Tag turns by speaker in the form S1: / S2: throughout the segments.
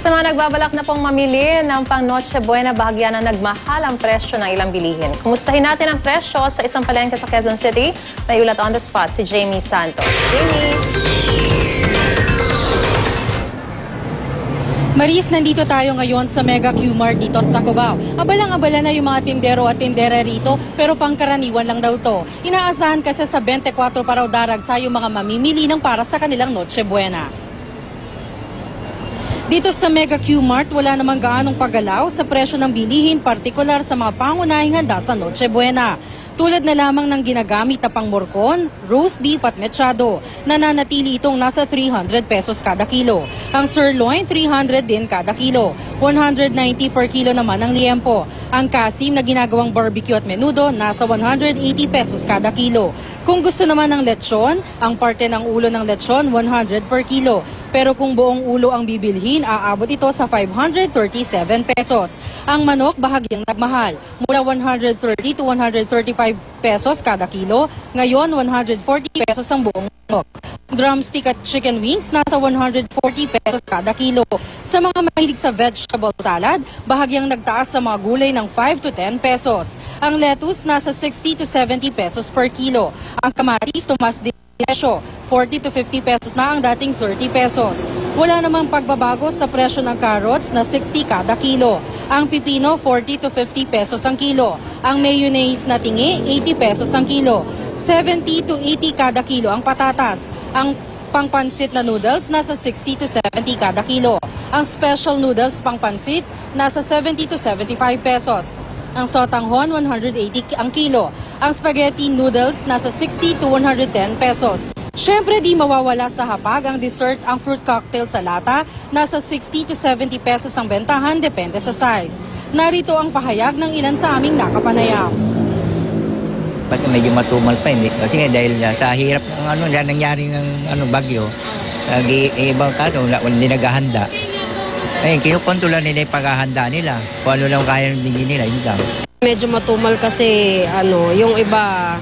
S1: Sa mga nagbabalak na pong mamili ng pang Noche Buena, bahagya na nagmahal ang presyo ng ilang bilihin. Kumustahin natin ang presyo sa isang palengke sa Quezon City. May ulat on the spot si Jamie Santos. Jamie!
S2: Maris, nandito tayo ngayon sa Mega Q-Mart dito sa Cubao. Abalang-abala na yung mga tindero at tindera rito, pero pangkaraniwan lang daw to. Inaasahan kasi sa 24 pa raw daragsa yung mga mamimili ng para sa kanilang Noche Buena. Dito sa Mega Q-Mart, wala namang gaanong paggalaw sa presyo ng bilihin, partikular sa mga pangunahing handa sa Noche Buena. Tulad na lamang ng ginagamit na pangmorcon, roast beef at mechado. Nananatili itong nasa 300 pesos kada kilo. Ang sirloin, 300 din kada kilo. 190 per kilo naman ang liempo. Ang kasim na ginagawang barbecue at menudo, nasa 180 pesos kada kilo. Kung gusto naman ng lechon, ang parte ng ulo ng lechon, 100 per kilo. Pero kung buong ulo ang bibilhin, aabot ito sa 537 pesos. Ang manok, bahagyang nagmahal. Mula 130 to 135 pesos kada kilo. Ngayon, 140 pesos ang buong manok. Drumstick at chicken wings, nasa 140 pesos kada kilo. Sa mga mahilig sa vegetable salad, bahagyang nagtaas sa mga gulay ng 5 to 10 pesos. Ang lettuce, nasa 60 to 70 pesos per kilo. Ang kamatis, tumas din presyo, 40 to 50 pesos na ang dating 30 pesos. Wala namang pagbabago sa presyo ng carrots na 60 kada kilo. Ang pipino, 40 to 50 pesos ang kilo. Ang mayonnaise na tingi, 80 pesos ang kilo. 70 to 80 kada kilo ang patatas. Ang pangpansit na noodles, nasa 60 to 70 kada kilo. Ang special noodles pangpansit, nasa 70 to 75 pesos. Ang sotanghon, 180 ang kilo. Ang spaghetti noodles, nasa 60 to 110 pesos. Siyempre, di mawawala sa hapag ang dessert, ang fruit cocktail sa lata, nasa 60 to 70 pesos ang bentahan, depende sa size. Narito ang pahayag ng ilan sa aming nakapanayam.
S3: Kasi medyo matumal pa, hindi. Kasi dahil sa hirap ng nangyari ng bagyo, ibang kaso, hindi naghahanda. Ayun, kinukontrola nila yung paghahanda nila. Kung ano lang kaya bigyan nila, yun lang.
S4: Medyo matumal kasi yung iba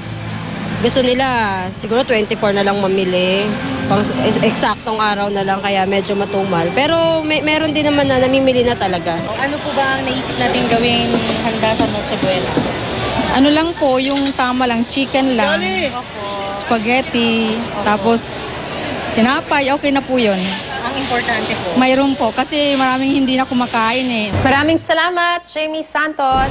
S4: gusto nila siguro 24 na lang mamili. Pang eksaktong araw na lang kaya medyo matumal. Pero meron din naman na namimili na talaga.
S2: Ano po ba ang naisip natin gawing handa sa Noche Buena?
S5: Ano lang po, yung tama lang, chicken lang, spaghetti, tapos tinapay, okay na po yun.
S2: Ang importante po.
S5: Mayroon po kasi maraming hindi na kumakain eh.
S1: Maraming salamat, Jamie Santos.